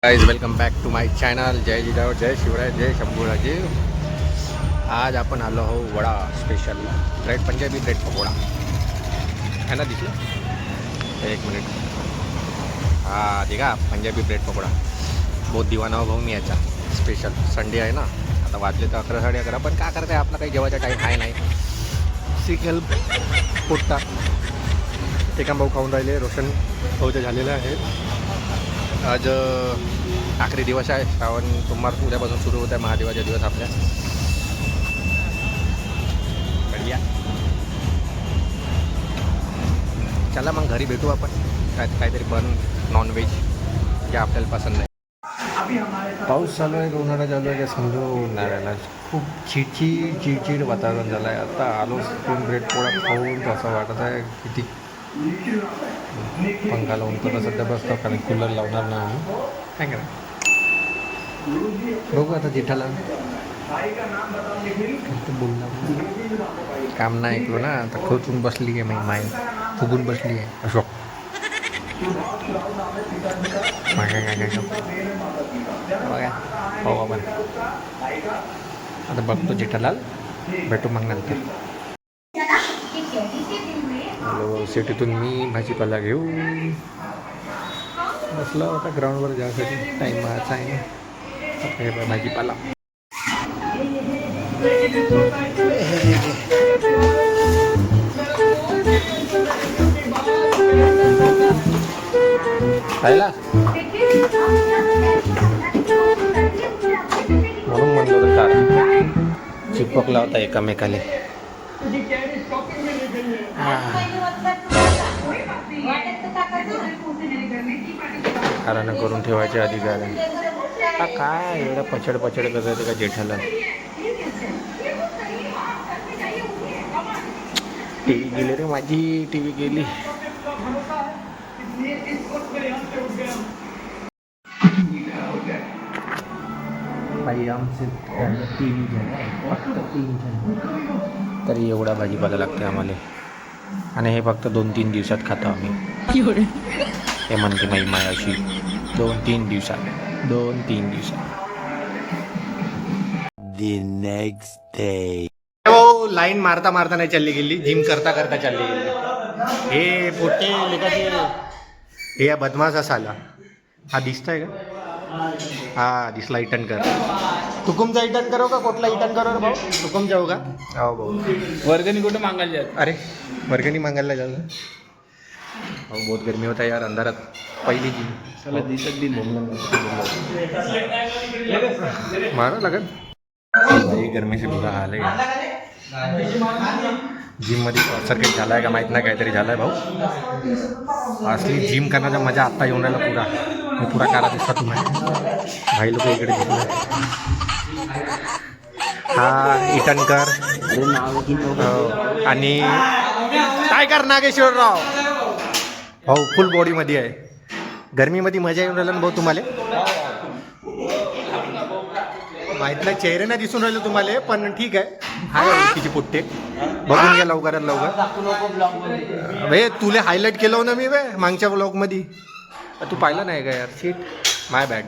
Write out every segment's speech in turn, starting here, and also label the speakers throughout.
Speaker 1: Guys welcome back to my channel. जय जिजाऊ, जय शिवराय, जय शंभूराजे. आज आपण आलो आहो vada special bread, Punjabi bread pakora है ना. दिसलं एक मिनिट. हां दिघा पंजाबी ब्रेड पकोडा. बहुत दिवाना हो भाऊ मी याचा. स्पेशल संडे आहे ना, आता वाजले तर 11 11:30. पण काय करताय, आपला काही जेवायचा टाईम आहे नाही. सिकल पोट्टा ते का भाऊ खाऊन राहिले. रोशन भाऊचे झालेलं आहे. आज आखरी दिवस आहे. श्रावण सोमवार उद्यापासून सुरू होत आहे. महादेवाचे दिवस आपल्या. बढिया. चला मग घरी भेटू आपण. काहीतरी पण नॉनव्हेज जे आपल्याला पसंत आहे. पाऊस चालू आहे, उन्हाळा चालू आहे, काय समजू उन्हाळ्याला. खूप चिडचिड वातावरण झालं आहे. आता आलो स्पून ब्रेड पोळा खाऊन असं वाटत आहे किती. पंखा लावून तर सध्या बसतो, कारण कूलर लावणार ना आम्ही. काय करा बघू आता. जेठाला बोलला काम नाही ऐकलो ना, आता खोचून बसली आहे. माय फुगून बसली आहे. अशोक बघा हो आपण आता बघतो जेठालाल. भेटू मग नंतर. हॅलो, सिटीतून मी भाजीपाला घेऊन बसलो आता ग्राउंडवर जायसाठी. टाईम वाचा आहे ना भाजीपाला. खायला म्हणून म्हणलं होतं का चिपकला होता एकामेकाले. कारण करून ठेवायचे अधिकार आहे. काय एवढा पचड करत का जेठाला. टी व्ही गेली रे माझी, टी व्ही गेली. भाई आमचे टी व्ही फक्त 3 जण तरी एवढा भाजीपाला लागते आम्हाला. आणि हे फक्त 2-3 दिवसात खातो आम्ही. हे म्हणते माई माय अशी 2-3 दिवसात. 2-3 दिवसात. द नेक्स्ट डे हो, लाईन मारता नाही चालली गेली. जिम करता चालली गेली. हे पोटे लेखाचे हे या बदमाश असा आला. हा दिसतंय का? हा दिसला. इटन कर. तुकुमचा इटन करो का कुठला इटन करो रे भाऊ? तुकुम जाऊ का? हो भाऊ.
Speaker 2: वर्गणी कुठे मागायला जात?
Speaker 1: अरे वर्गणी मागायला जाऊ का? हो बहुत गर्मी होता यार अंधारात. पहिली जी
Speaker 2: चला दिसत दिन
Speaker 1: मारा लागत भाई. गरमी से बुरा हाल आहे. जिम मध्ये सर्किट झाला आहे का माहीत नाही, काहीतरी झालं आहे भाऊ. असली जिम करण्याचा मजा आत्ता येऊन राहिला पुरा. मी पुरा कारा दिसता तुम्हाला. भाई लोक इकडे दिसले. हा इटनकर आणि काय कर नागेश्वरराव भाऊ फुल बॉडीमध्ये आहे. गरमीमध्ये मजा येऊन राहिला ना भाऊ तुम्हाला. माहीत नाही चेहरे नाही दिसून राहिले तुम्हाला, पण ठीक आहे. हाय तिची पुट्टे बघून घ्या लवकरात लवकर. भाई तुला हायलाईट केलं हो ना मी बे मागच्या ब्लॉगमध्ये. तू पाहिलं नाही का यार? सीट माय बॅड.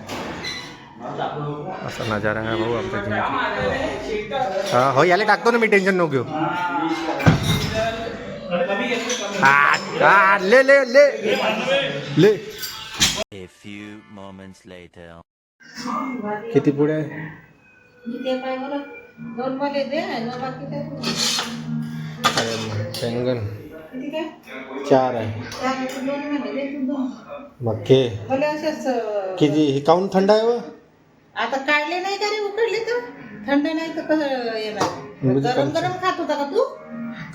Speaker 1: असा नजारा आहे भाऊ आमच्या जिमचा. हा हो याला टाकतो ना मी, टेन्शन नको घेऊ. ले ले ले ले.
Speaker 3: A few moments later.
Speaker 1: किती पुढे आहे? अरे शेंगन 4 आहे. मग के किती हे काऊन थंड आहे व?
Speaker 4: आता काढले नाही का रे? उकडले तर थंड नाही तर कसं येणार? गरम खात होता का तू?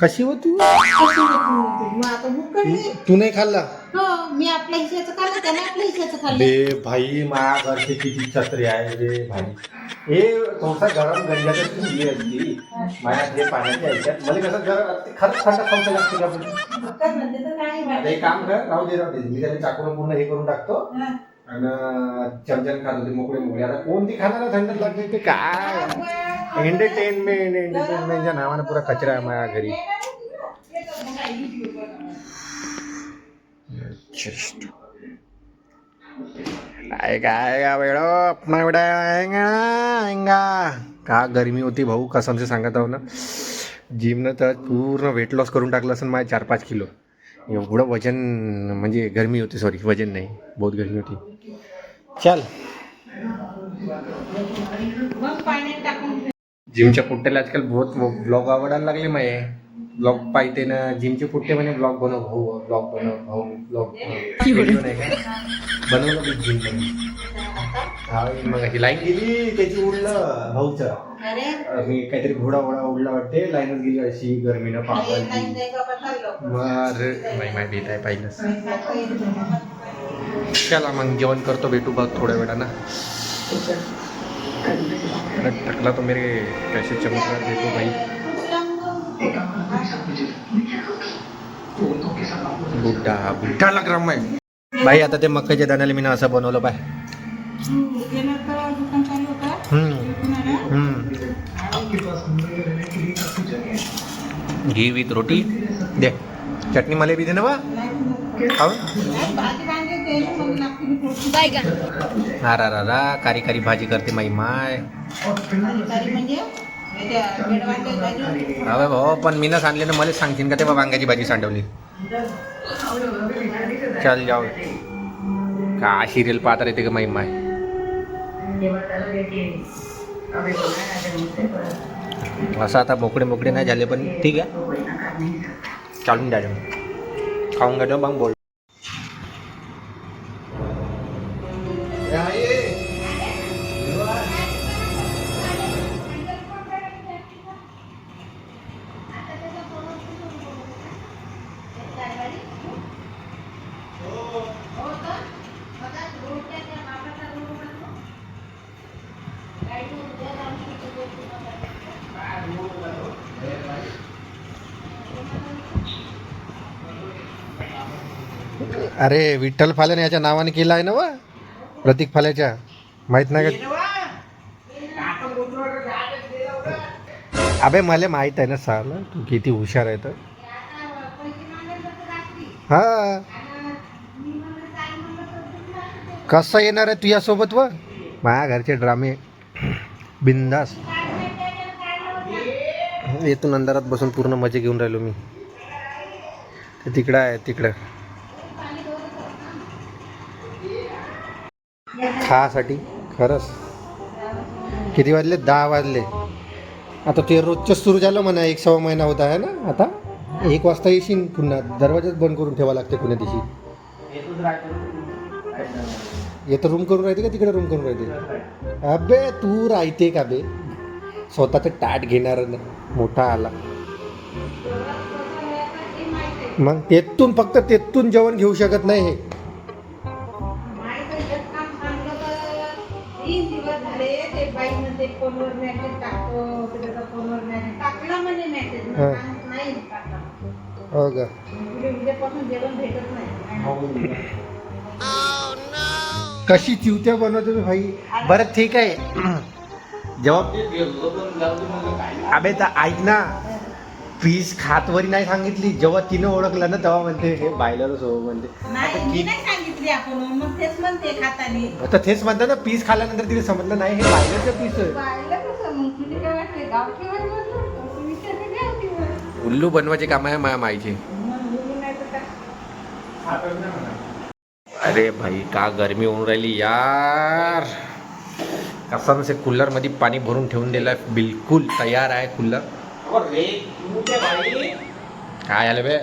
Speaker 1: कशी हो तू?
Speaker 4: मग आता उकडले.
Speaker 1: तू नाही खाल्ला?
Speaker 4: हो मी आपल्या हिश्याचं खाल्लं, त्याने आपल्या हिश्याचं खाल्लं.
Speaker 1: बे भाई माझ्या घरची किती छत्री आहे रे भाई. हे थोडसा गरम गंजाच्या तुझी असती माझ्या हे पाण्याच्या ह्याच्यात. मला कसं गरम खरंच थंड खाऊ लागते का?
Speaker 4: म्हणजे तर काय
Speaker 1: आता एक काम कर, राहू दे. मी त्याच्या चाकून पूर्ण हे करून टाकतो आणि चमचन खात होते मोकळे. आता कोणती खाणार थंड लागते ते काय? एंटरटेनमेंटच्या नावानं पुरा कचरा आहे माझ्या घरी. काय काय का वेळ अपना एवढा आएगा का गरमी होती भाऊ, कसम से सांगत आहो ना. जिमनं तर पूर्ण वेट लॉस करून टाकलं असेल माझे 4-5 किलो. एवढं वजन, म्हणजे गरमी होती, सॉरी वजन नाही, बहुत गरमी होती. चल
Speaker 4: मग पाण्यात टाकून
Speaker 1: जिमच्या पुट्ट्याला आजकाल बहुत ब्लॉग आवडायला लागले माये. ब्लॉग पाहिजे ना जिमचे पुट्टे, म्हणे ब्लॉग बनव भाऊ, ब्लॉग बनव भाऊ, ब्लॉग नाही का बनवलं मी जिम मध्ये. हा मग ही लाईन गेली त्याची, उडलं भाऊचं.
Speaker 4: अरे
Speaker 1: मी काहीतरी घोडा उडला वाटते, लाईनच गेली अशी गरमीनं पापाची. नाही माय भीत आहे पाहिलंच. चला मग जेवण करतो, भेटू बघ थोड्या वेळानं. टकला तो मेरे कैसे चमक रहा देखो भाई. बुड्ढा लग रहा मैं भाई. आता ते मक्काच्या दाण्याला मी असं बनवलं पाय. घी विथ रोटी दे, चटणी मला बी दे ना बा. रा कारी कारी भाजी करते माई माय. अबे भाऊ पण मी ना सांगले ना, मला सांगशील का तेव्हा वांग्याची भाजी सांडवली. चल जाऊ का सिरियल पाहता येते का माई माय. असं आता मोकळे नाही झाले पण ठीक आहे, चालून द्या. खाऊन घ्या मग बोल. अरे विठ्ठल फाल्याने याच्या नावाने केलं आहे ना व, प्रतीक फाल्याच्या, माहित नाही का? अबे मला माहित आहे ना साला, तू किती हुशार आहे तर. हा कसं येणार आहे तुझ्यासोबत व माझ्या घरचे ड्रामे बिंदास. येथून अंधारात बसून पूर्ण मजे घेऊन राहिलो मी. ते तिकडं आहे, तिकडं खासाठी. खरंच किती वाजले? 10 वाजले. आता ते रोजच सुरू झालं म्हणा, 1 महिना होता आहे ना. आता 1 वाजता येशील पुन्हा, दरवाजाच बंद करून ठेवा लागते पुण्या दिवशी. येतं रूम करून राहते का तिकडे रूम करून राहते? अबे तू राहते का बे? स्वतःचं ताट घेणार मोठा आला मग तेथून, फक्त तेथून जेवण घेऊ शकत नाही हे. हो का? कशी चिवत्या बनवते मी भाई. बरं ठीक आहे, जेव्हा अबे तर ऐक ना, पीस खातवरी नाही सांगितली. जेव्हा तिनं ओळखलं ना तेव्हा म्हणते हे बायलरच हो म्हणते. आता तेच म्हणता ना, पीस खाल्ल्यानंतर तिने समजलं नाही हे बायलरचं पीस आहे. उल्लू बनवायचे काम आहे माझ्या माईचे. अरे भाई का गरमी होऊन राहिली यार. कसम से कूलर मध्ये पाणी भरून ठेवून दिलं, बिलकुल तयार आहे कूलर. काय आलं बे?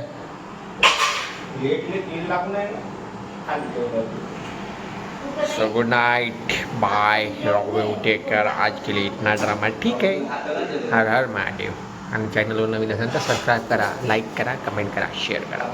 Speaker 1: So good night, bye, take care. आज के लिए इतना ड्रामा ठीक है. हर हर महादेव. आणि चॅनलवर नवीन असेल तर सबस्क्राईब करा, लाईक करा, कमेंट करा, शेअर करा.